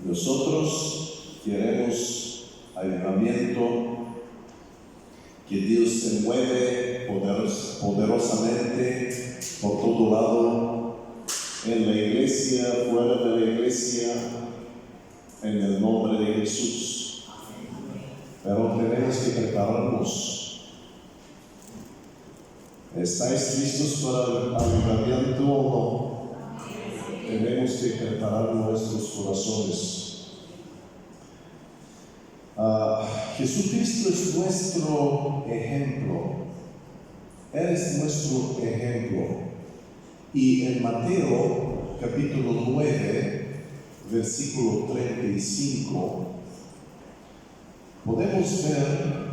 Nosotros queremos avivamiento, que Dios se mueve poderosamente por todo lado, en la iglesia, fuera de la iglesia, en el nombre de Jesús. Pero tenemos que prepararnos. ¿Estáis listos para el avivamiento o no? Tenemos que preparar nuestros corazones. Jesucristo es nuestro ejemplo. Él es nuestro ejemplo. Y en Mateo capítulo 9, versículo 35, podemos ver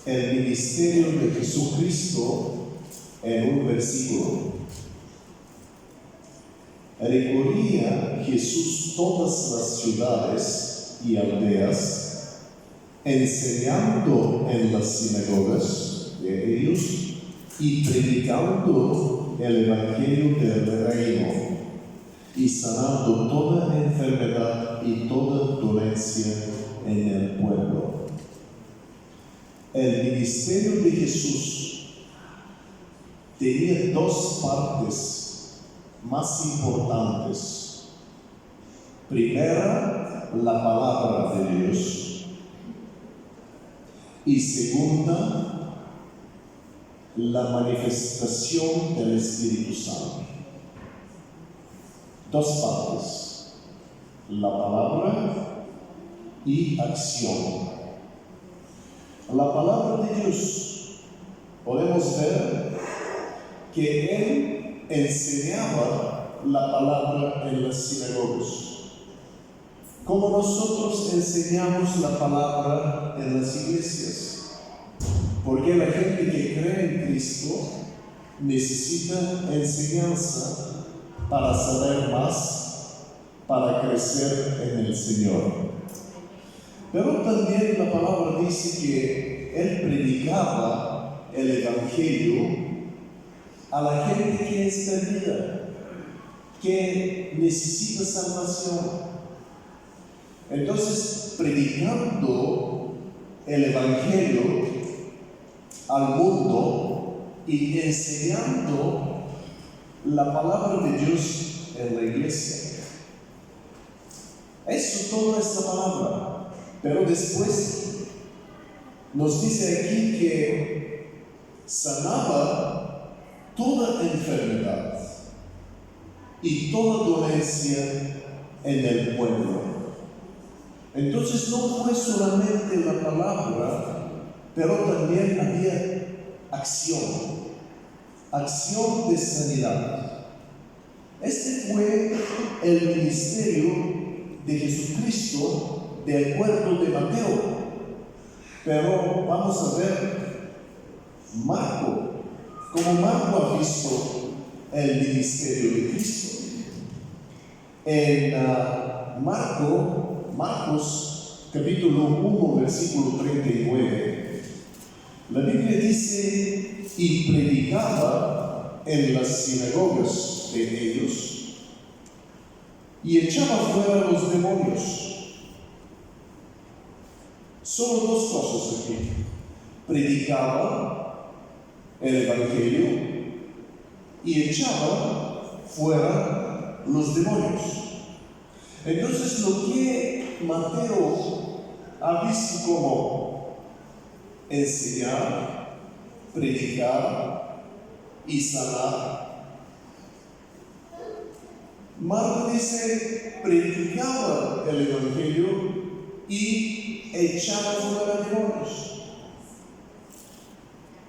el ministerio de Jesucristo en un versículo. Recorría Jesús todas las ciudades y aldeas, enseñando en las sinagogas de ellos y predicando el evangelio del reino y sanando toda enfermedad y toda dolencia en el pueblo. El ministerio de Jesús tenía dos partes más importantes. Primera, la palabra de Dios. Y segunda, la manifestación del Espíritu Santo. Dos partes: la palabra y acción. La palabra de Dios, podemos ver que Él enseñaba la palabra en las sinagogas. Como nosotros enseñamos la palabra en las iglesias. Porque la gente que cree en Cristo necesita enseñanza para saber más, para crecer en el Señor. Pero también la palabra dice que Él predicaba el Evangelio a la gente que es perdida, que necesita salvación. Entonces, predicando el Evangelio al mundo y enseñando la palabra de Dios en la iglesia. Eso, toda esta palabra. Pero después nos dice aquí que sanaba toda enfermedad y toda dolencia en el pueblo. Entonces no fue solamente la palabra, pero también había acción de sanidad. Este fue el ministerio de Jesucristo de acuerdo de Mateo. Pero vamos a ver Marco, como Marco ha visto el ministerio de Cristo. En Marcos capítulo 1, versículo 39, la Biblia dice: y predicaba en las sinagogas de ellos y echaba fuera los demonios. Solo dos cosas aquí: predicaba el Evangelio y echaba fuera los demonios. Entonces, lo que Mateo ha visto como enseñar, predicar y sanar, Marco dice: predicaba el Evangelio y echaba fuera demonios.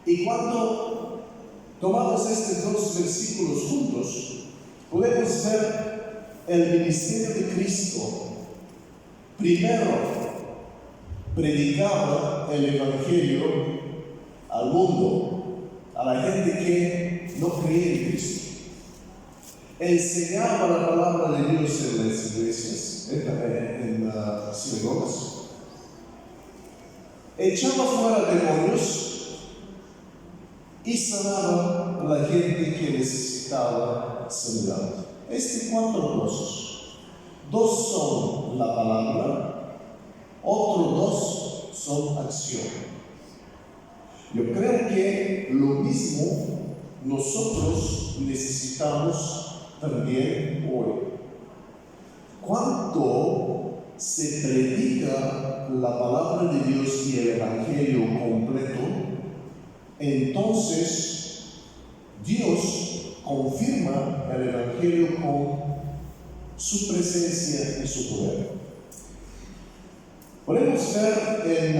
Y cuando tomamos estos dos versículos juntos, podemos ver el ministerio de Cristo. Primero, predicaba el Evangelio al mundo, a la gente que no creía en Cristo. Enseñaba la palabra de Dios en las iglesias, en las sinagogas. Echaba fuera demonios y sanaba a la gente que necesitaba sanidad. Cuatro cosas. 2 son la palabra, otros 2 son acción. Yo creo que lo mismo nosotros necesitamos también hoy. Cuando se predica la palabra de Dios y el Evangelio completo, entonces Dios confirma el Evangelio con su presencia y su poder. Podemos ver en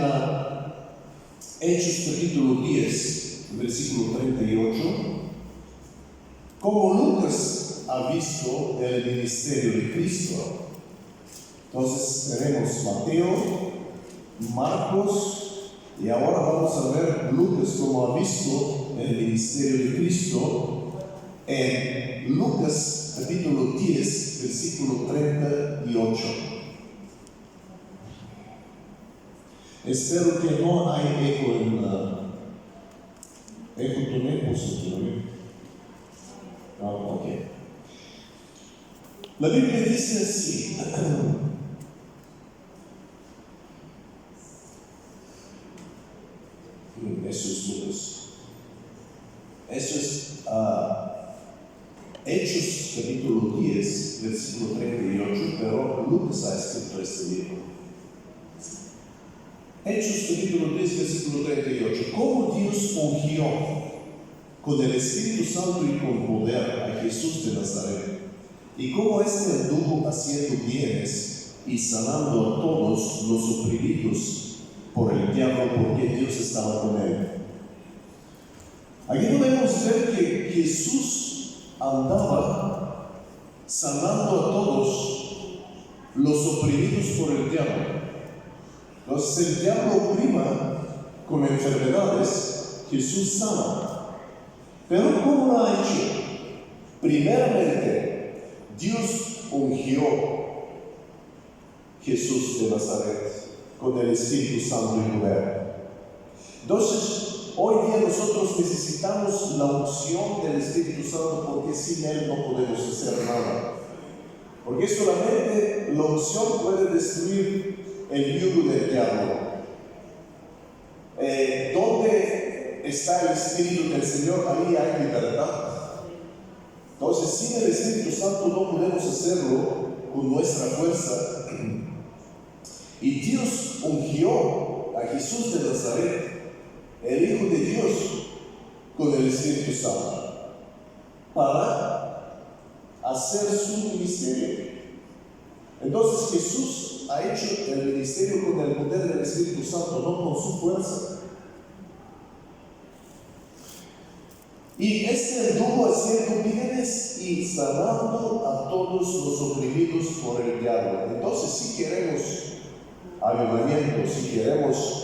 Hechos capítulo 10, versículo 38, cómo Lucas ha visto el ministerio de Cristo. Entonces tenemos Mateo, Marcos, y ahora vamos a ver Lucas cómo ha visto el ministerio de Cristo en Lucas capítulo 10, versículo 38. Espero que no hay eco en eco tenemos aquí. Ok. La Biblia dice así. Eso es Lucas. Eso es Hechos capítulo 10, versículo 38, pero Lucas ha escrito este libro. Hechos capítulo 10, versículo 38. Cómo Dios ungió con el Espíritu Santo y con poder a Jesús de Nazaret, y cómo éste anduvo haciendo bienes y sanando a todos los oprimidos por el diablo, porque Dios estaba con él. Aquí podemos ver que Jesús andaba sanando a todos los oprimidos por el diablo. Entonces el diablo oprima con enfermedades, Jesús sana. Pero ¿cómo lo ha hecho? Primeramente, Dios ungió Jesús de Nazaret con el Espíritu Santo y poder. Entonces, hoy día nosotros necesitamos la unción del Espíritu Santo, porque sin Él no podemos hacer nada. Porque solamente la unción puede destruir el yugo del diablo. ¿Dónde está el Espíritu del Señor? Ahí hay libertad. Entonces, sin el Espíritu Santo no podemos hacerlo con nuestra fuerza. Y Dios ungió a Jesús de Nazaret, el Hijo de Dios, con el Espíritu Santo, para hacer su ministerio. Entonces Jesús ha hecho el ministerio con el poder del Espíritu Santo, no con su fuerza. Y este anduvo haciendo bienes y sanando a todos los oprimidos por el diablo. Entonces, si queremos avivamiento, si queremos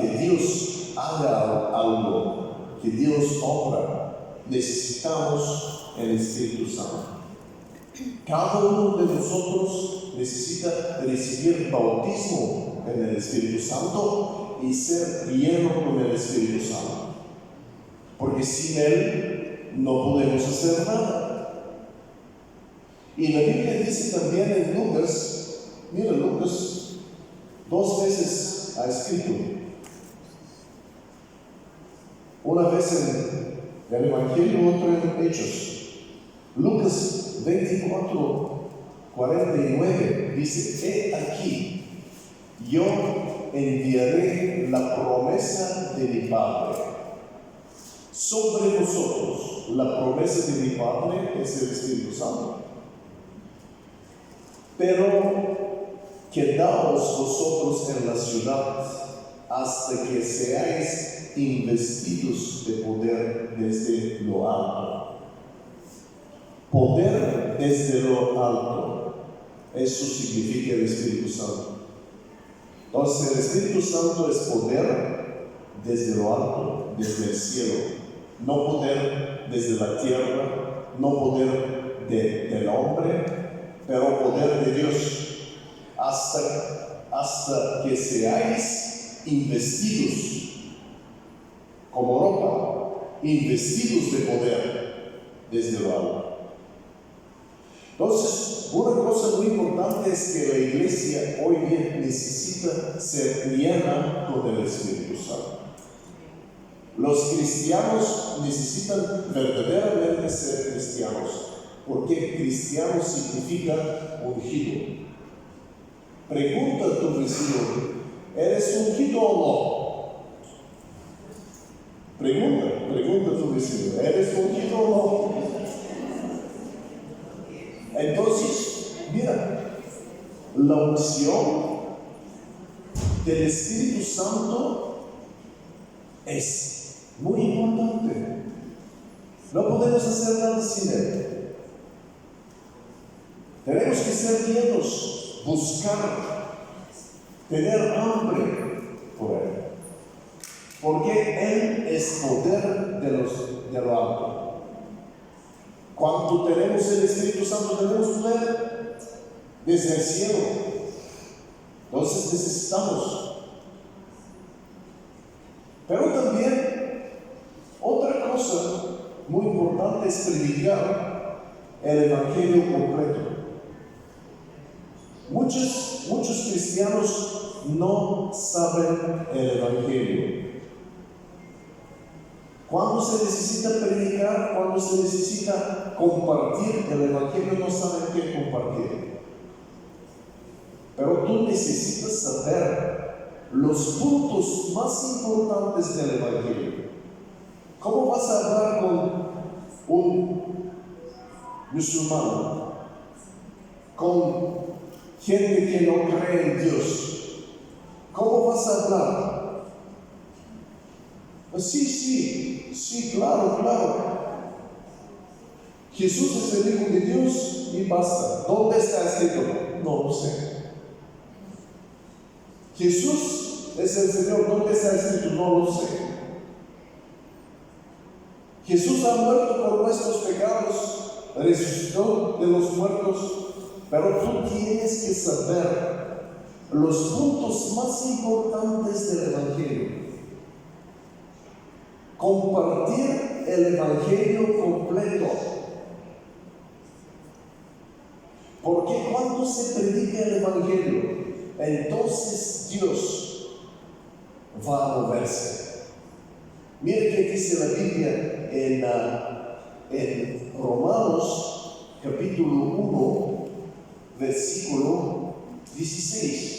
que Dios haga algo, que Dios obra, necesitamos el Espíritu Santo. Cada uno de nosotros necesita recibir bautismo en el Espíritu Santo y ser lleno con el Espíritu Santo. Porque sin Él no podemos hacer nada. Y la Biblia dice también en Lucas, mira, Lucas 2 veces ha escrito. Una vez en el Evangelio, otra en Hechos. Lucas 24, 49 dice: he aquí, yo enviaré la promesa de mi Padre sobre vosotros. La promesa de mi Padre es el Espíritu Santo. Pero quedaos vosotros en la ciudad hasta que seáis investidos de poder desde lo alto. Poder desde lo alto, eso significa el Espíritu Santo. Entonces el Espíritu Santo es poder desde lo alto, desde el cielo, no poder desde la tierra, no poder del hombre, pero poder de Dios, hasta que seáis investidos como ropa, investidos de poder desde lo alto. Entonces, una cosa muy importante es que la iglesia hoy día necesita ser llena con el Espíritu Santo. Los cristianos necesitan verdaderamente ser cristianos, porque cristiano significa ungido. Pregunta a tu vecino, ¿eres ungido o no? Pregunta a tu vecino, ¿eres ungido o no? Entonces, mira, la unción del Espíritu Santo es muy importante. No podemos hacer nada sin Él. Tenemos que ser llenos, buscar, tener hambre por Él. Porque Él es poder de lo alto. Cuando tenemos el Espíritu Santo, tenemos poder desde el cielo. Entonces necesitamos. Pero también otra cosa muy importante es predicar el Evangelio completo. Muchos cristianos no saben el Evangelio. Cuando se necesita predicar, cuando se necesita compartir el Evangelio, no saben qué compartir. Pero tú necesitas saber los puntos más importantes del Evangelio. ¿Cómo vas a hablar con un musulmán, con gente que no cree en Dios? ¿Cómo vas a hablar? Sí, claro. Jesús es el Hijo de Dios y basta. ¿Dónde está escrito? No lo sé. Jesús es el Señor. ¿Dónde está escrito? No lo sé. Jesús ha muerto por nuestros pecados, resucitó de los muertos, pero tú tienes que saber los puntos más importantes del Evangelio. Compartir el Evangelio completo. Porque cuando se predica el Evangelio, entonces Dios va a moverse. Mire que dice la Biblia en Romanos capítulo 1, versículo 16.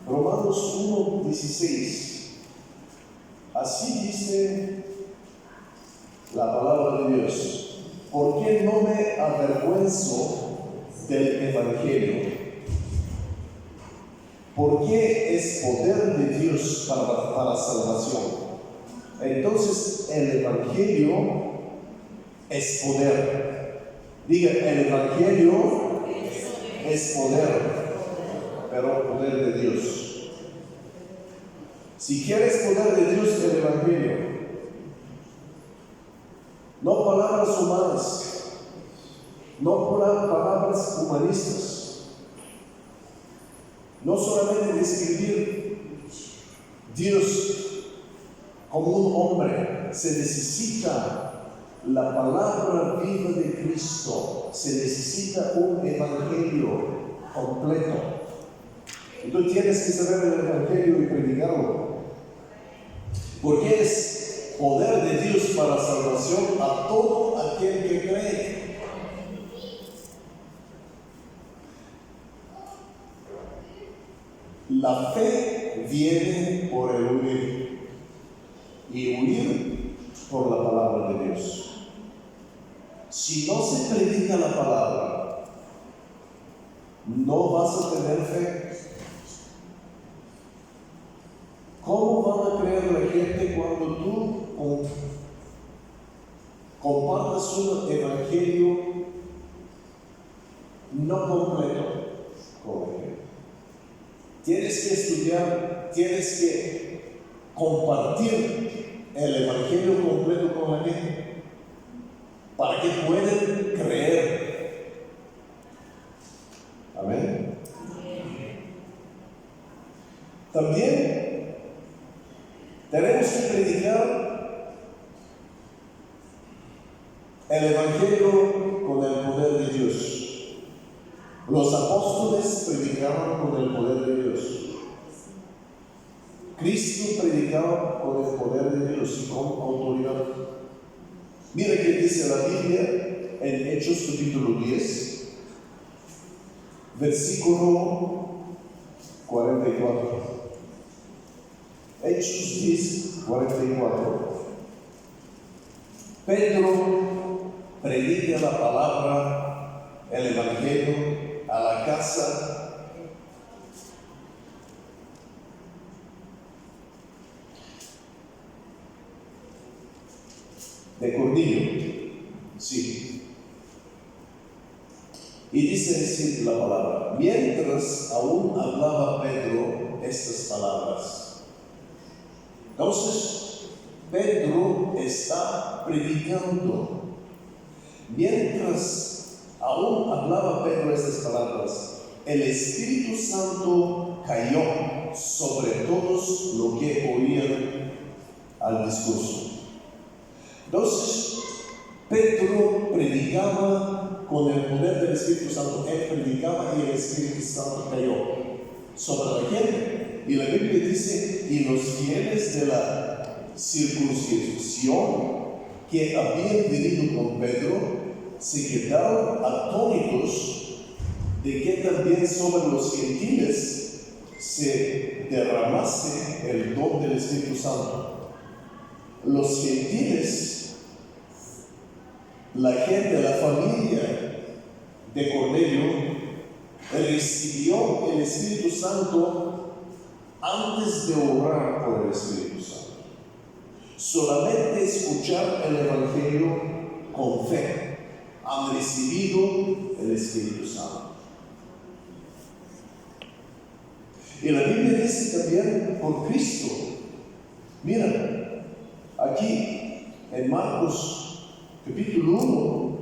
Romanos 1, 16. Así dice la palabra de Dios. ¿Por qué no me avergüenzo del Evangelio? Porque es poder de Dios para salvación. Entonces el Evangelio es poder. Diga, el Evangelio es poder, pero poder de Dios. Si quieres poder de Dios, el Evangelio. No palabras humanas, no palabras humanistas. No solamente describir Dios como un hombre, se necesita la palabra viva de Cristo, se necesita un evangelio completo. Y tú tienes que saber el evangelio y predicarlo, porque es poder de Dios para salvación a todo aquel que cree. La fe viene por el oír y oír por la palabra de Dios. Si no se predica la palabra, no vas a tener fe. ¿Cómo van a creer la gente cuando tú compartas un evangelio no completo con la gente? Tienes que estudiar, tienes que compartir el evangelio completo con la gente para que puedan creer. Amén. También tenemos que predicar el Evangelio con el poder de Dios. Los apóstoles predicaban con el poder de Dios. Cristo predicaba con el poder de Dios y con autoridad. Mira que dice la Biblia en Hechos capítulo 10, versículo 44. Hechos 10, 44. Pedro predica la palabra, el Evangelio, a la casa de Cornelio. Sí. Y dice así la palabra: mientras aún hablaba Pedro estas palabras. Entonces, Pedro está predicando. Mientras aún hablaba Pedro estas palabras, el Espíritu Santo cayó sobre todos los que oían al discurso. Entonces, Pedro predicaba con el poder del Espíritu Santo. Él predicaba y el Espíritu Santo cayó sobre la gente. Y la Biblia dice: y los fieles de la circuncisión que habían venido con Pedro se quedaron atónitos de que también sobre los gentiles se derramase el don del Espíritu Santo. Los gentiles, la gente, la familia de Cornelio, recibió el Espíritu Santo antes de orar por el Espíritu Santo. Solamente escuchar el Evangelio con fe han recibido el Espíritu Santo. Y la Biblia dice también por Cristo. Mira, aquí en Marcos capítulo 1,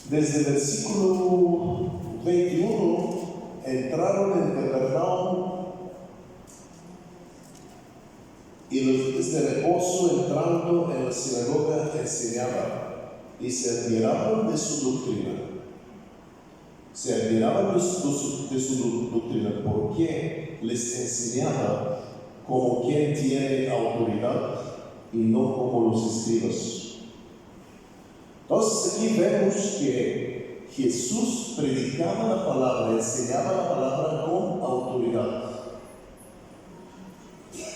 desde el versículo 21, entraron en Capernaum y los días de reposo, entrando en la sinagoga, enseñaba y se admiraban de su doctrina. Porque les enseñaba como quien tiene autoridad y no como los escribas. Entonces aquí vemos que Jesús predicaba la palabra, enseñaba la palabra con autoridad.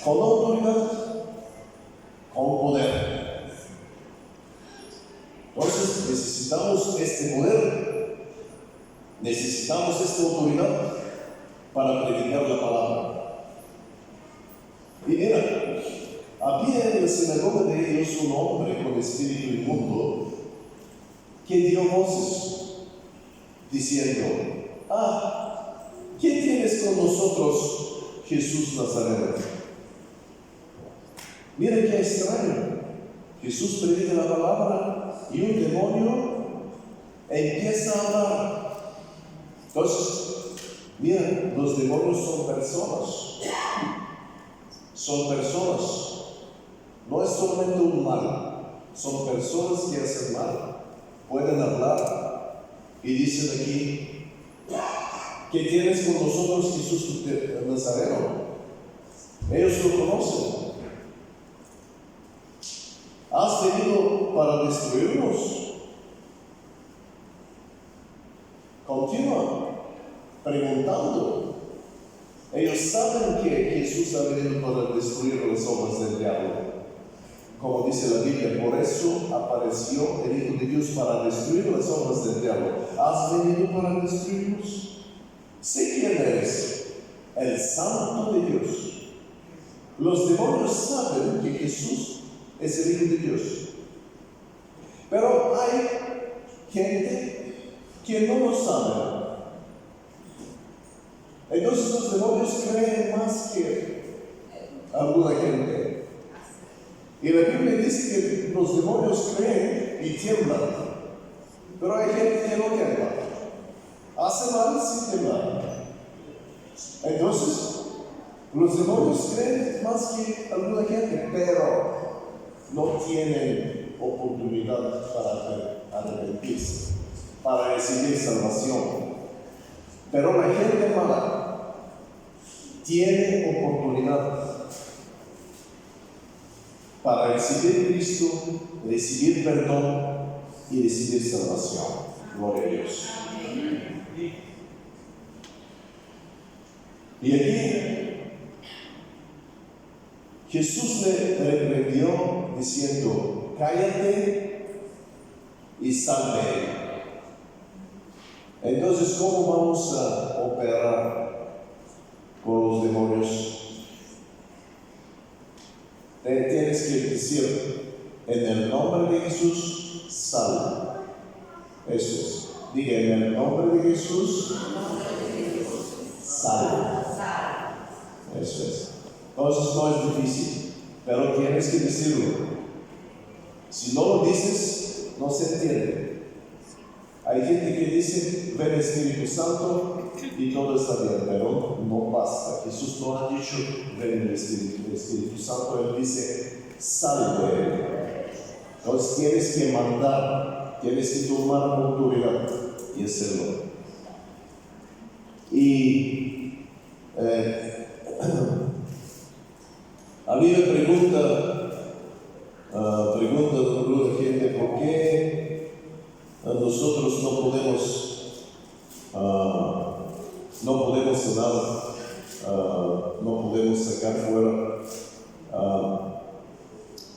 Con autoridad, con poder. Entonces necesitamos este poder, necesitamos esta autoridad para predicar la palabra. Y mira, había en la sinagoga de ellos un hombre con espíritu inmundo que dio voces diciendo: ¿qué tienes con nosotros, Jesús Nazareno? Mira qué extraño. Jesús predica la palabra y un demonio empieza a hablar. Entonces, mira, los demonios son personas. Son personas. No es solamente un mal. Son personas que hacen mal. Pueden hablar. Y dicen aquí: ¿qué tienes con nosotros, Jesús Nazareno? Ellos lo conocen. ¿Has venido para destruirnos? Continúa preguntando. Ellos saben que Jesús ha venido para destruir las obras del diablo. Como dice la Biblia, por eso apareció el Hijo de Dios, para destruir las obras del diablo. ¿Has venido para destruirnos? Sé quién eres, el Santo de Dios. Los demonios saben que Jesús es el Hijo de Dios. Pero hay gente que no lo sabe. Entonces los demonios creen más que alguna gente. Y la Biblia dice que los demonios creen y tiemblan. Pero hay gente que no tiembla. Hace mal sin temblar. Entonces, Los demonios creen más que alguna gente, pero no tienen oportunidad para arrepentirse, para recibir salvación. Pero la gente mala tiene oportunidad para recibir Cristo, recibir perdón y recibir salvación. Gloria a Dios. Y aquí Jesús le reprendió diciendo: cállate y sal de él. Entonces, ¿cómo vamos a operar con los demonios? Tienes que decir: en el nombre de Jesús, sal. Eso es. Diga: en el nombre de Jesús, sal. Eso es. Entonces no es difícil, pero tienes que decirlo. Si no lo dices, no se entiende. Hay gente que dice: ven Espíritu Santo y todo está bien, pero no basta. Jesús no ha dicho: ven el Espíritu Santo, Él dice: sal de él. Entonces tienes que mandar, tienes que tomar autoridad y hacerlo. Y a mí me pregunta la gente: ¿por qué nosotros no podemos sanar, no podemos sacar fuera?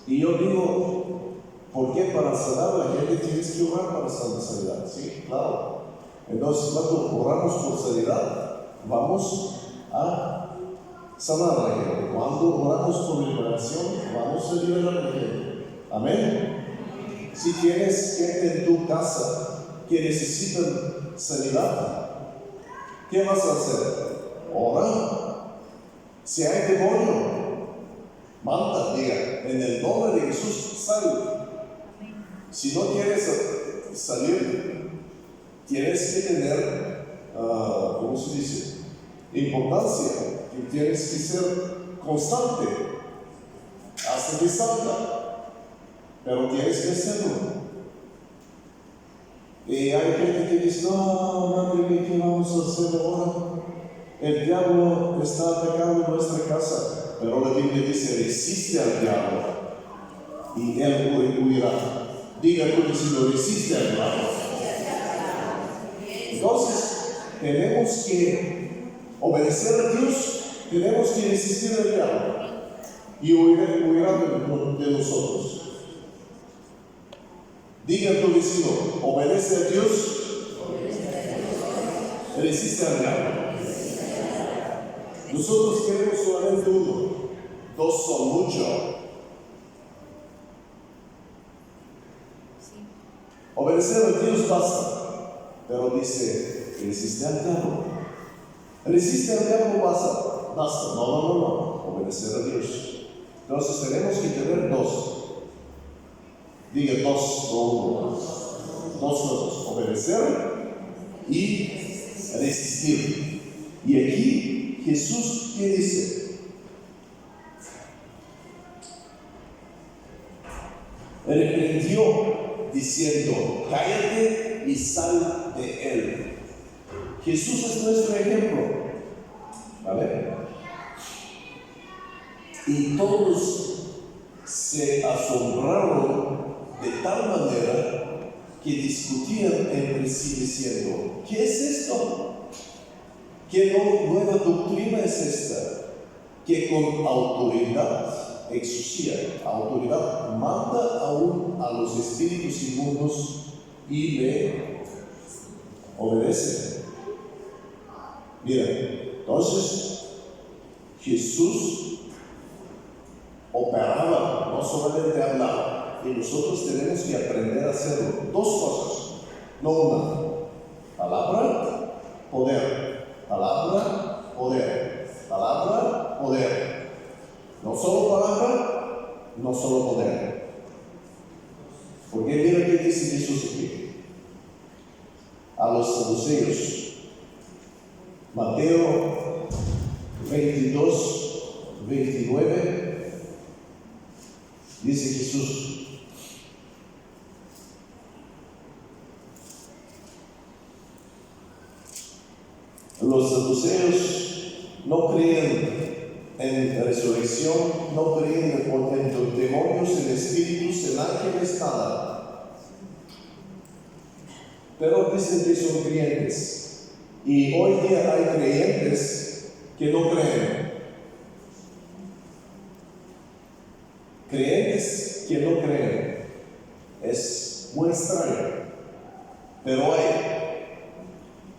Y yo digo: ¿por qué para sanar la gente tienes que orar para sanidad? Sí, claro. Entonces, cuando oramos por sanidad, vamos a sanar a la gente. Cuando oramos por liberación, vamos a liberar a la gente. Amén. Si tienes gente en tu casa que necesitan sanidad, ¿qué vas a hacer? Ora. Si hay demonio, manda, diga: en el nombre de Jesús, sal. Si no quieres salir, tienes que tener, ¿cómo se dice? Importancia. Que tienes que ser constante hasta que salga, pero tienes que hacerlo. Y hay gente que dice: no, madre mía, ¿qué vamos a hacer ahora? El diablo está atacando nuestra casa, pero la Biblia dice: resiste al diablo y él huirá. Diga tú diciendo: resiste al diablo. Entonces tenemos que obedecer a Dios, tenemos que resistir al diablo y huirá de nosotros. Diga a tu vecino: obedece a Dios, resiste al diablo. Nosotros queremos solamente uno, dos son mucho. Obedecer a Dios basta, pero dice: resiste al diablo. Resiste al diablo basta. No. Obedecer a Dios. Entonces tenemos que tener dos. Diga: dos, no uno. Dos cosas: obedecer y resistir. Y aquí Jesús, ¿qué dice? Reprendió diciendo: cállate y sal de él. Jesús es nuestro ejemplo, ¿vale? Y todos se asombraron de tal manera que discutían entre sí diciendo: ¿qué es esto? ¿Qué nueva doctrina es esta? Que con autoridad exousia, autoridad, manda aún a los espíritus inmundos y le obedecen. Mira, entonces Jesús operaba, no solamente hablaba, y nosotros tenemos que aprender a hacerlo. Dos cosas, no una: palabra, poder. Palabra, poder. Palabra, poder. No solo palabra, no solo poder. Porque mira qué dice Jesús aquí a los saduceos. Mateo 22, 29, dice Jesús: los saduceos no creían en resurrección, no creían en demonios, en espíritus, en ángeles, nada. Pero dicen que son creyentes. Y hoy día hay creyentes que no creen. Creyentes que no creen. Es muy extraño, pero hay.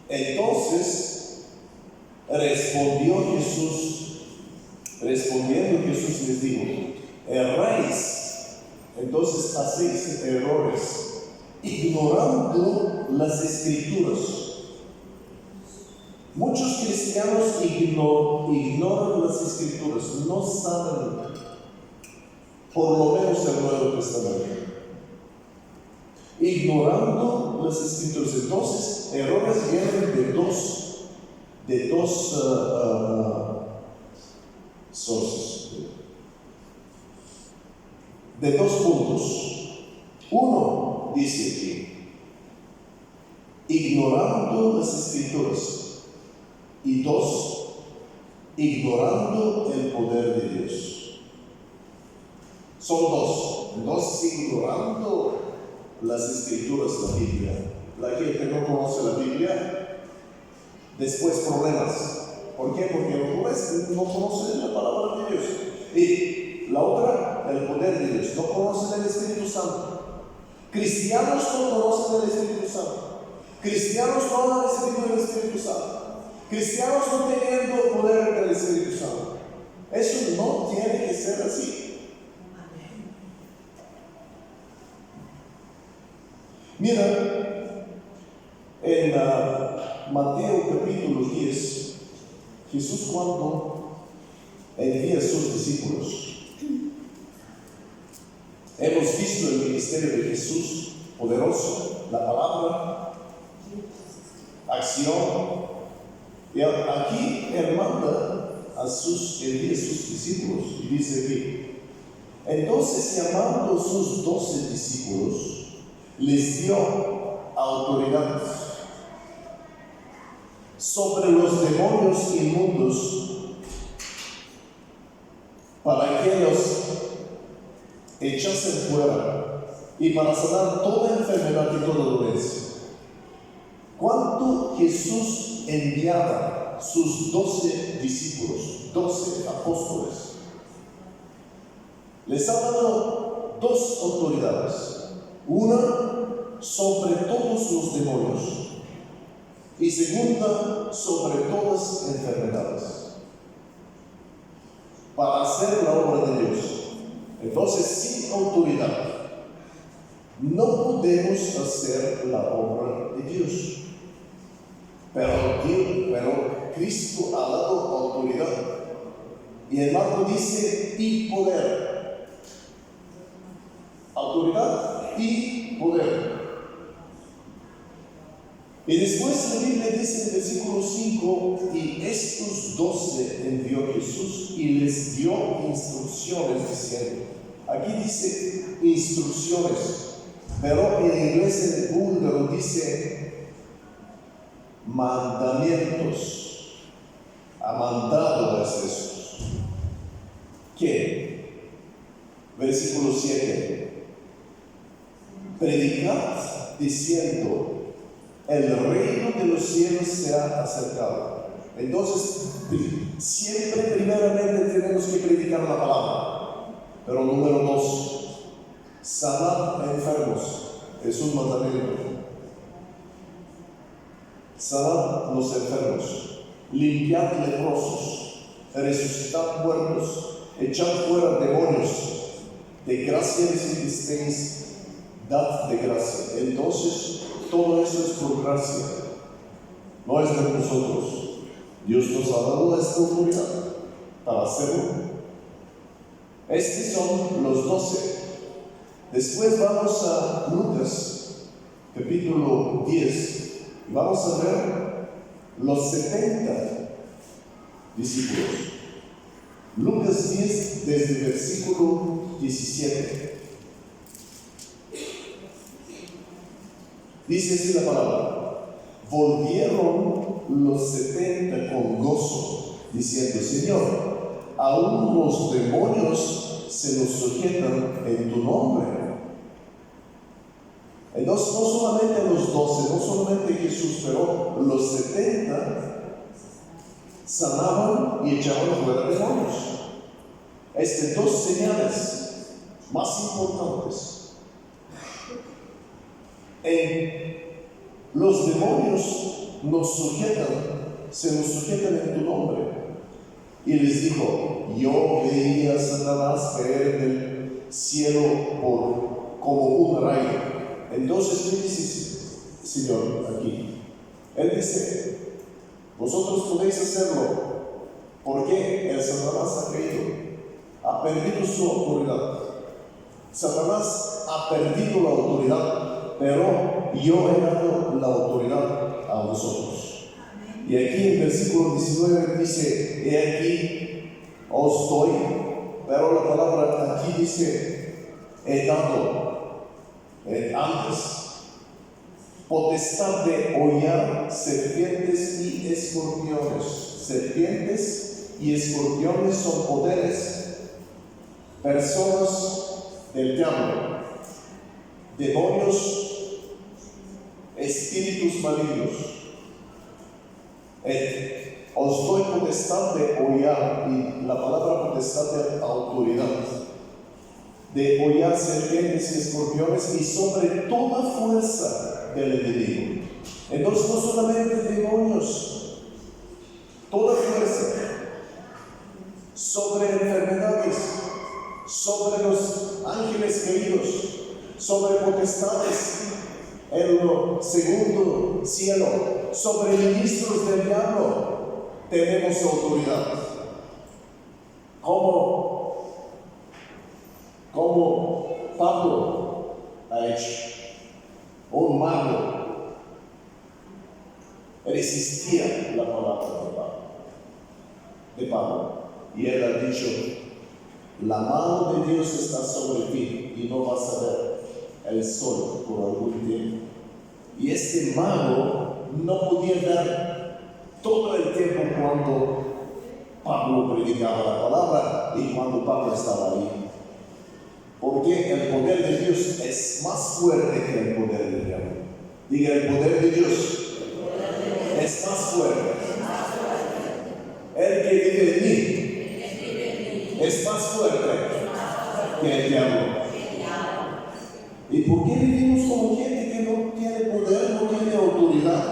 Entonces, respondiendo Jesús les dijo: erráis, entonces hacéis errores, ignorando las Escrituras. Muchos cristianos ignoran las Escrituras, no saben por lo menos el Nuevo Testamento. Ignorando las Escrituras. Entonces, errores vienen de dos sources, de dos puntos. Uno dice aquí, ignorando las Escrituras. Y dos, ignorando el poder de Dios. Son dos. Entonces, ignorando las Escrituras, la Biblia. La gente no conoce la Biblia, después problemas. ¿Por qué? Porque no conocen la palabra de Dios. Y la otra, el poder de Dios. No conocen el Espíritu Santo. Cristianos no conocen el Espíritu Santo. Cristianos no han recibido el Espíritu Santo. Cristianos no teniendo poder del Espíritu Santo. Eso no tiene que ser así. Mira, en Mateo capítulo 10, Jesús cuando envía a sus discípulos, hemos visto el ministerio de Jesús poderoso, la palabra, acción. Y aquí Él manda envía a sus discípulos y dice aquí: entonces, llamando a sus 12 discípulos, les dio autoridad sobre los demonios inmundos para que los echasen fuera y para sanar toda enfermedad y toda dolencia. ¿Cuánto Jesús enviaba sus 12 discípulos, 12 apóstoles? Les ha dado dos autoridades. Una, sobre todos los demonios, y segunda, sobre todas las enfermedades, para hacer la obra de Dios. Entonces, sin autoridad no podemos hacer la obra de Dios. Pero Cristo ha dado autoridad. Y el Marco dice: y poder. Autoridad y poder. Y después la Biblia dice en el versículo 5: y estos 12 envió Jesús y les dio instrucciones diciendo. Aquí dice instrucciones, pero en inglés, en búlgaro, dice mandamientos. Ha mandado a estos. ¿Qué? Versículo 7: predicad diciendo: el reino de los cielos se ha acercado. Entonces, siempre primeramente tenemos que predicar la palabra. Pero número 2, sanar a enfermos. Es un mandamiento. Sanar los enfermos, limpiar leprosos, resucitar muertos, echar fuera demonios. De gracia recibisteis, dad de gracia. Entonces, todo eso es por gracia, no es de nosotros. Dios nos ha dado esta autoridad para hacerlo. Estos son los 12. Después vamos a Lucas, capítulo 10, y vamos a ver los 70 discípulos. Lucas 10, desde el versículo 17. Dice así la palabra: volvieron los 70 con gozo, diciendo: Señor, aún los demonios se nos sujetan en tu nombre. Entonces, no solamente los 12, no solamente Jesús, pero los 70 sanaban y echaban fuera demonios. Dos señales más importantes. Los demonios se nos sujetan en tu nombre. Y les dijo: yo veía a Satanás caer del cielo como un rayo. Entonces, ¿qué dice Señor aquí? Él dice: vosotros podéis hacerlo. ¿Por qué? El Satanás ha caído, ha perdido su autoridad. Satanás ha perdido la autoridad, pero yo he dado la autoridad a vosotros. Y aquí en versículo 19 dice: he aquí os doy, pero la palabra aquí dice: he dado antes potestad de hollar serpientes y escorpiones. Serpientes y escorpiones son poderes, personas del diablo, demonios, espíritus malignos. Os doy potestad de hollar, y la palabra potestad de autoridad, de hollar serpientes y escorpiones y sobre toda fuerza del enemigo. Entonces, no solamente demonios, toda fuerza sobre enfermedades, sobre los ángeles caídos, sobre potestades en lo segundo cielo, sobre ministros del diablo, tenemos autoridad. Como Pablo ha hecho. Un mago resistía la palabra de Pablo, y él ha dicho: la mano de Dios está sobre ti y no vas a ver el sol por algún tiempo. Y este mago no podía ver todo el tiempo cuando Pablo predicaba la palabra y cuando Pablo estaba ahí, porque el poder de Dios es más fuerte que el poder del diablo. Diga: el poder de Dios es más fuerte. El que vive en mí es más fuerte que el diablo. ¿Y por qué vivimos como gente que no tiene poder, no tiene autoridad?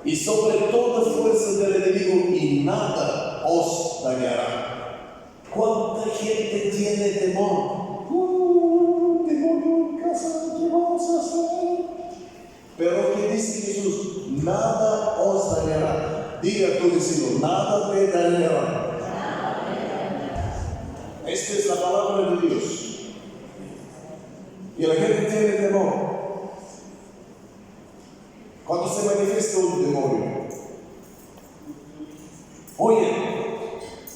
Y sobre todas fuerzas del enemigo, y nada os dañará. ¿Cuánta gente tiene temor? Demonio en casa, ¿qué vamos a hacer? Pero ¿qué dice Jesús? Nada os dañará. Diga a tu vecino: nada te dañará. Esta es la palabra de Dios. Y la gente tiene temor cuando se manifiesta un demonio. Oye,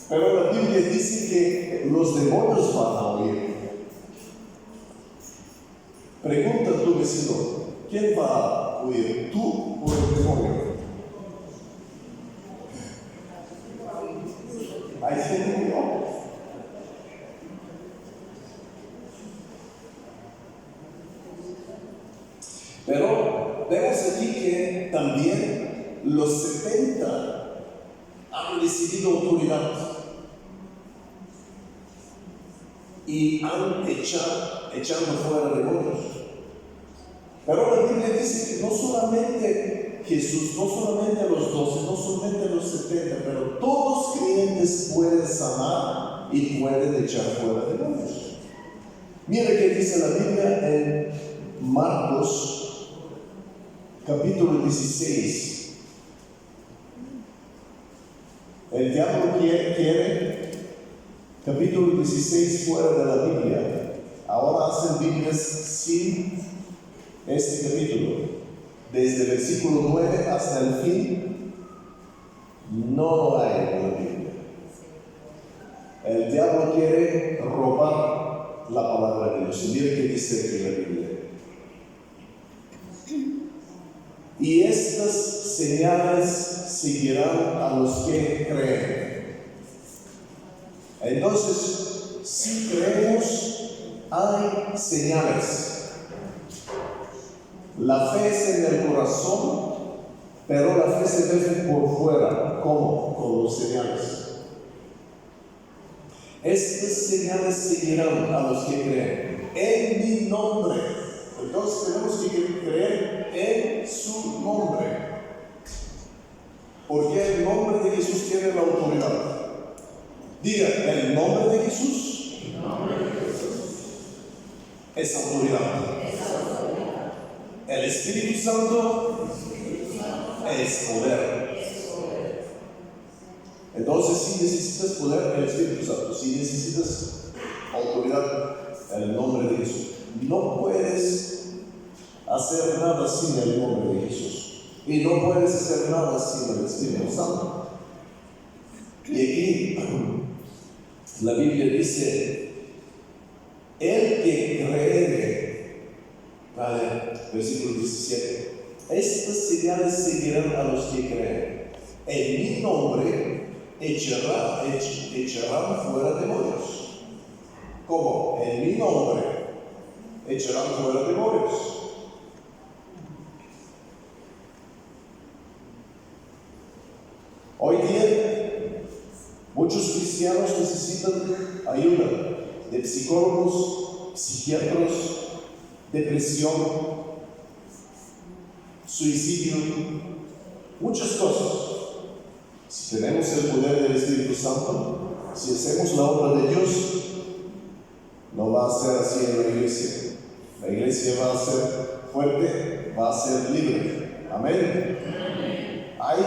pero la Biblia dice que los demonios van a oír. Pregunta a tu vecino: ¿quién va a oír, tú o el demonio? Hay gente que no. Pero vemos aquí que también los 70 han recibido autoridad y han echando fuera demonios. Pero la Biblia dice que no solamente Jesús, no solamente los 12, no solamente los 70, pero todos los creyentes pueden sanar y pueden echar fuera demonios. Mira que dice la Biblia en Marcos capítulo 16. El diablo quiere, capítulo 16 fuera de la Biblia, ahora hacen Biblias sin este capítulo. Desde el versículo 9 hasta el fin, no lo hay en la Biblia. El diablo quiere robar la palabra de Dios. Mire qué dice aquí la Biblia. Y estas señales seguirán a los que creen. Entonces, si creemos, hay señales. La fe es en el corazón, pero la fe se ve por fuera. ¿Cómo? Con los señales. Estas señales seguirán a los que creen en mi nombre. Entonces tenemos que creer en su nombre, porque el nombre de Jesús tiene la autoridad. Diga, el nombre de Jesús es autoridad. El Espíritu Santo es poder. Entonces, si necesitas poder, el Espíritu Santo. Si necesitas autoridad, el nombre de Jesús. No puedes hacer nada sin el nombre de Jesús. Y no puedes hacer nada sin el Espíritu Santo. Y aquí la Biblia dice, el que cree, vale, versículo 17, estas señales seguirán a los que creen. En mi nombre echarán fuera demonios. ¿Cómo? En mi nombre echarán fuera demonios. Hoy día, muchos cristianos necesitan ayuda de psicólogos, psiquiatras, depresión, suicidio, muchas cosas. Si tenemos el poder del Espíritu Santo, si hacemos la obra de Dios, no va a ser así en la iglesia. La iglesia va a ser fuerte, va a ser libre. Amén. ¿Hay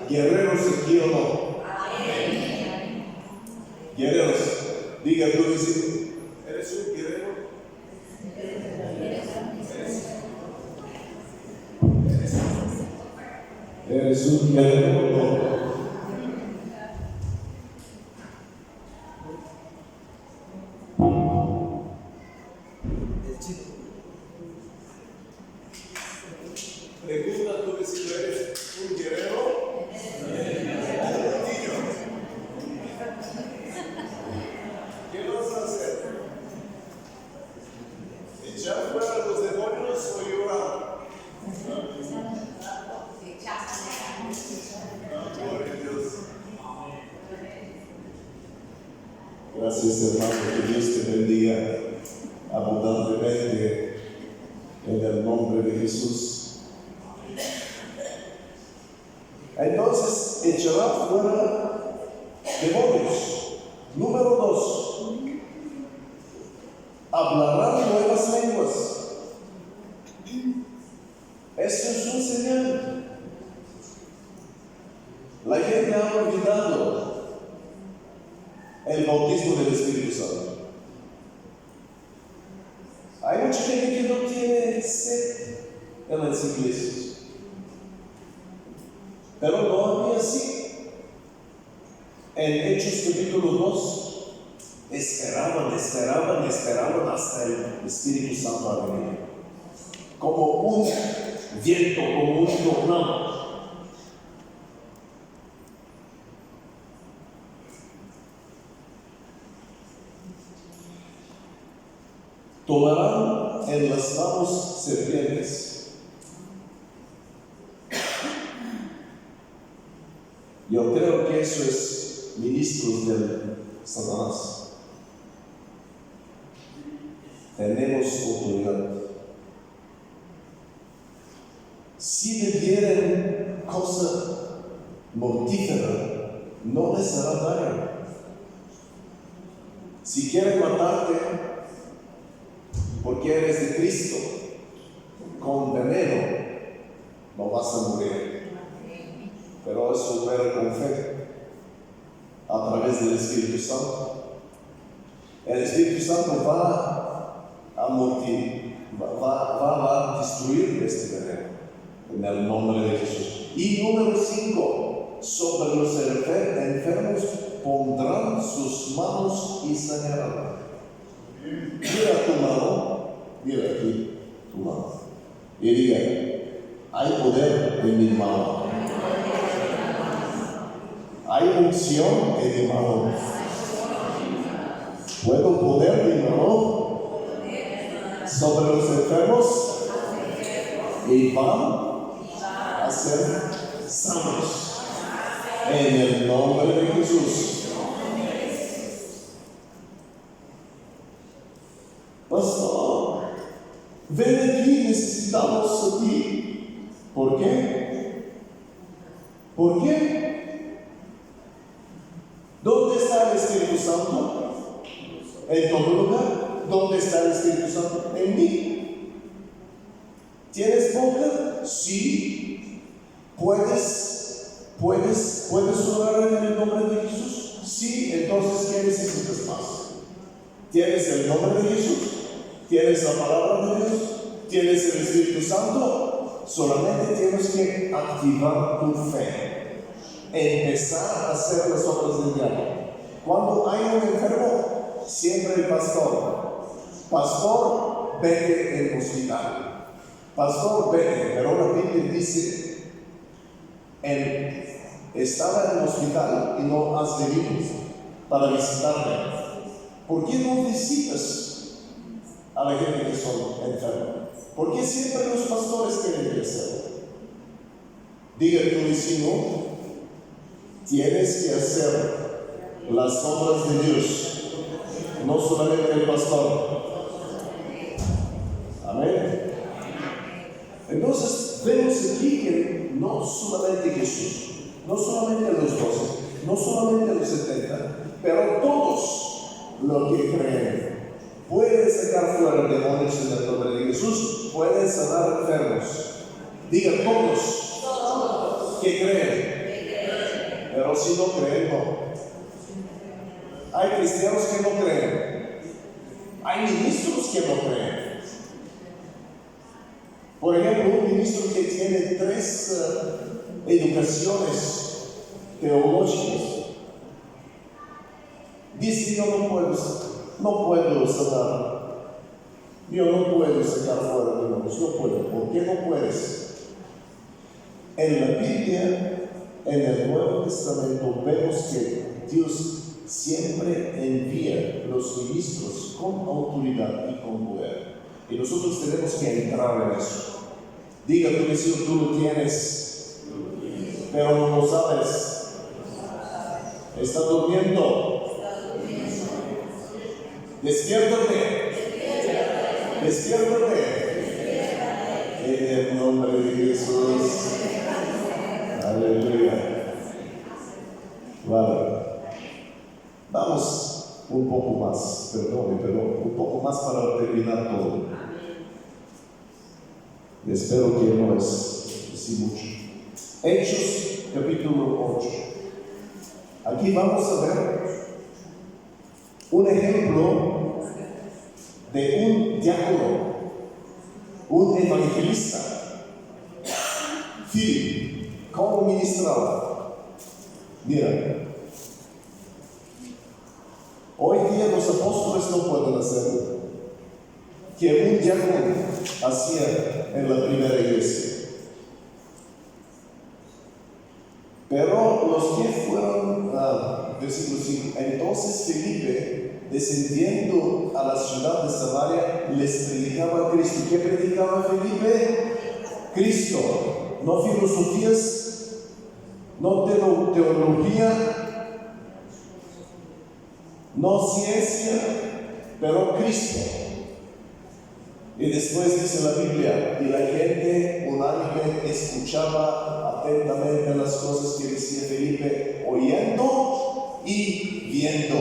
guerreros aquí o no? Amén. Guerreros. Diga tú, dice, ¿eres un guerrero? ¿Eres un guerrero? Pregunta tú si tú eres un guerrero. ¿Qué vas a hacer? ¿Echar fuera los demonios o llorar? Gloria a Dios. Gracias, hermano, que Dios te bendiga abundantemente en el nombre de Jesús. Entonces echará fuera demonios. Número 2, hablarán nuevas lenguas. Esto es un señal. La gente ha olvidado el bautismo del Espíritu Santo. Hay mucha gente que no tiene sed en las iglesias. Pero no había así. En Hechos capítulo 2, esperaban hasta el Espíritu Santo a venir. Como un viento, como un tornado. Tomarán en las manos serpientes. Yo creo que eso es ministros del Satanás. Tenemos autoridad. Si bebieren cosa mortífera, no les hará daño. Si quieren matarte porque eres de Cristo, con veneno, no vas a morir. Pero eso opera con fe a través del Espíritu Santo. El Espíritu Santo va va a destruir este veneno en el nombre de Jesús. Y número 5, sobre los enfermos pondrán sus manos y sanarán. Mira tu mano, mira aquí tu mano, y diga: hay poder en mi mano, hay unción en mi mano. ¿Puedo poner mi mano sobre los enfermos y van a ser sanos en el nombre de Jesús? Pastor, ven aquí, necesitamos a ti. ¿Por qué? ¿Por qué? ¿Dónde está el Espíritu Santo? En todo lugar. ¿Dónde está el Espíritu Santo? En mí. ¿Tienes boca? Sí. ¿Puedes orar en el nombre de Jesús? Sí. Entonces, ¿qué necesitas más? ¿Tienes el nombre de Jesús? ¿Tienes la palabra de Dios? ¿Tienes el Espíritu Santo? Solamente tienes que activar tu fe, empezar a hacer las obras del diablo. Cuando hay un enfermo, siempre el pastor, vete en hospital. Pastor, vete. Pero la Biblia dice: él estaba en el hospital y no has venido para visitarme. ¿Por qué no visitas a la gente que son enfermos? ¿Por qué siempre los pastores tienen que hacerlo? Diga a tu vecino: tienes que hacer las obras de Dios, no solamente el pastor. Amén. Entonces vemos aquí que no solamente Jesús, no solamente los 12, no solamente los 70, pero todos los que creen pueden sacar fuera demonios en el nombre de Jesús, pueden sanar enfermos. Diga: todos que creen. Pero si no creen, no. Hay cristianos que no creen, hay ministros que no creen. Por ejemplo, un ministro que tiene 3 educaciones teológicas dice: yo no puedo sanar, yo no puedo sacar fuera demonios, no puedo. ¿Por qué no puedes? En la Biblia, en el Nuevo Testamento, vemos que Dios siempre envía los ministros con autoridad y con poder, y nosotros tenemos que entrar en eso. Diga tú que si tú lo tienes, pero no lo sabes, está durmiendo. Despiértate. En el nombre de Jesús. Aleluya. Vale. Vamos un poco más, perdón, un poco más para terminar todo. Y espero que no es así mucho. Hechos capítulo 8. Aquí vamos a ver un ejemplo de un diácono, un evangelista. Filipo, ¿cómo ministraba? Mira, hoy día los apóstoles no pueden hacerlo, que un diácono hacía en la primera iglesia. Pero los que fueron, versículo 5, entonces Felipe, descendiendo a la ciudad de Samaria, les predicaba a Cristo. ¿Qué predicaba Felipe? Cristo. No filosofías, no teología, no ciencia, pero Cristo. Y después dice la Biblia: y la gente unánime escuchaba atentamente las cosas que decía Felipe, oyendo y viendo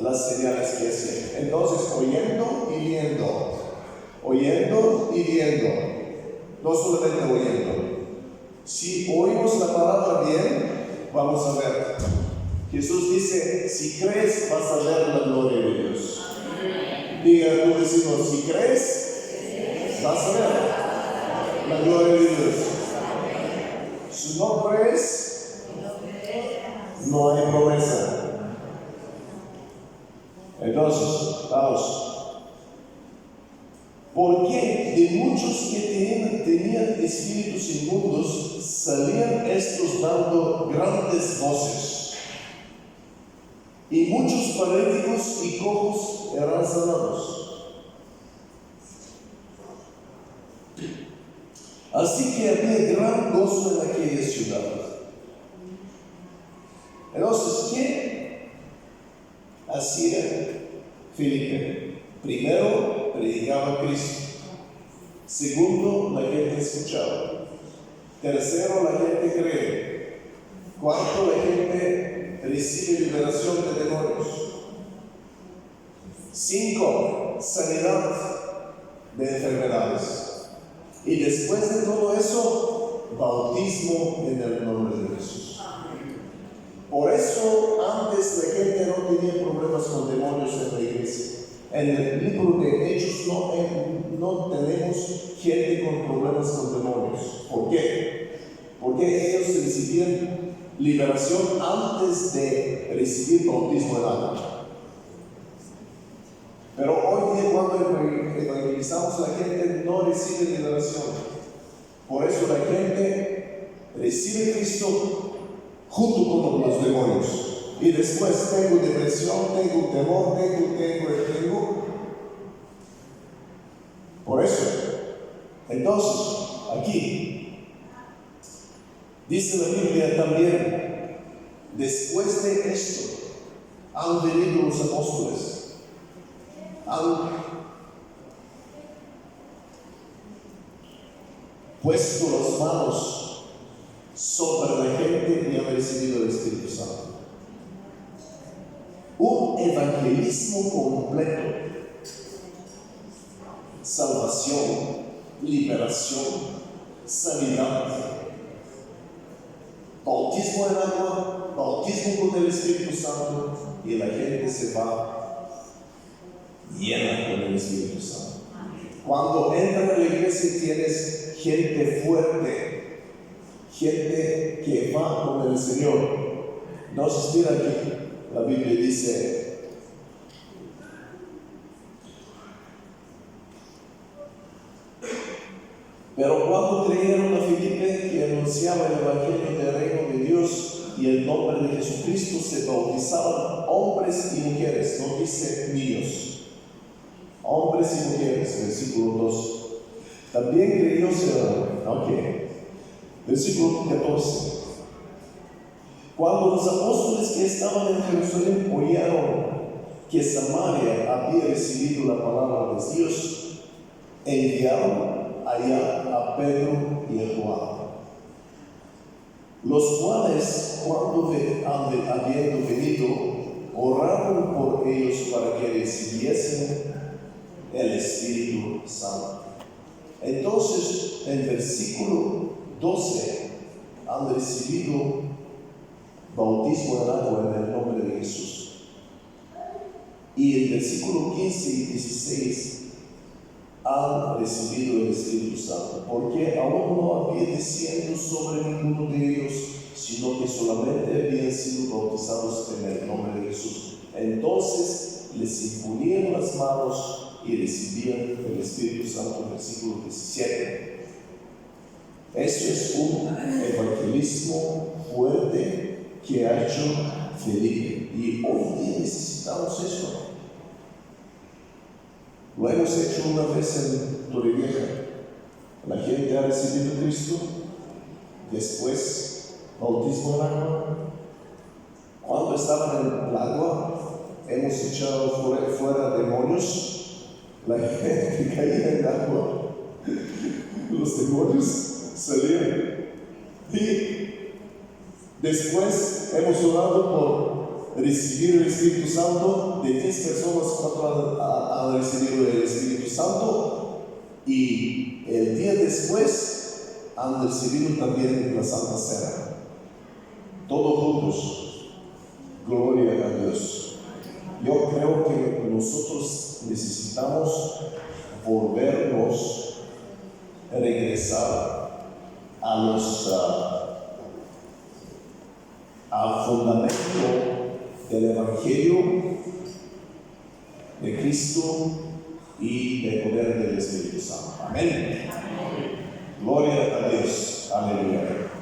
las señales que hacía. Entonces, oyendo y viendo, no solamente oyendo. Si oímos la palabra bien, vamos a ver. Jesús dice: si crees, vas a ver la gloria de Dios. Diga a tu vecino, si crees, vas a ver la gloria de Dios. Si no crees, no hay promesa. Entonces, vamos. Porque de muchos que tenían espíritus inmundos, salían estos dando grandes voces. Y muchos paralíticos y cojos eran sanados. Así que había gran gozo en aquella ciudad. Entonces, ¿qué hacía Felipe? Primero, predicaba a Cristo. Segundo, la gente escuchaba. Tercero, la gente cree. Cuarto, la gente recibe liberación de demonios. 5, sanidad de enfermedades. Y después de todo eso, bautismo en el nombre de Jesús. Por eso antes la gente no tenía problemas con demonios en la iglesia. En el libro de Hechos no tenemos gente con problemas con demonios. ¿Por qué? Porque ellos recibían liberación antes de recibir bautismo en agua. Pero hoy día cuando evangelizamos, la gente no recibe liberación. Por eso la gente recibe a Cristo junto con los demonios. Y después tengo depresión, tengo temor, tengo. Por eso. Entonces, aquí dice la Biblia también, después de esto han venido los apóstoles. Han puesto las manos sobre la gente y han recibido el Espíritu Santo. Un evangelismo completo. Salvación, liberación, sanidad, bautismo en agua, bautismo con el Espíritu Santo, y la gente se va llena con el Espíritu Santo. Cuando entras a la iglesia tienes gente fuerte, gente que va con el Señor. Entonces mira aquí, la Biblia dice: pero cuando creyeron a Felipe, que anunciaba el evangelio del reino de Dios y el nombre de Jesucristo, se bautizaban hombres y mujeres. No dice niños, hombres y mujeres. Versículo 2. También creyó Versículo 14. Cuando los apóstoles que estaban en Jerusalén oyeron que Samaria había recibido la palabra de Dios, enviaron allá a Pedro y a Juan, los cuales, habiendo venido, oraron por ellos para que recibiesen el Espíritu Santo. Entonces, en versículo 12, han recibido bautismo en agua en el nombre de Jesús. Y en versículo 15 y 16, han recibido el Espíritu Santo, porque aún no había descendido sobre ninguno de ellos, sino que solamente habían sido bautizados en el nombre de Jesús. Entonces les imponían las manos y recibían el Espíritu Santo. Versículo 17. Eso es un evangelismo fuerte que ha hecho Felipe, y hoy día necesitamos eso. Lo hemos hecho una vez en Torrevieja. La gente ha recibido a Cristo, después bautismo en agua. Cuando estaban en el agua, hemos echado fuera demonios. La gente caía en el agua, los demonios salían. Y después hemos orado por recibir el Espíritu Santo. De 10 personas, 4 han recibido el Espíritu Santo, y el día después han recibido también la Santa Cena. Todos juntos. Gloria a Dios. Yo creo que nosotros necesitamos volvernos a regresar al fundamento del Evangelio de Cristo y del poder del Espíritu Santo. Amén. Gloria a Dios. Aleluya.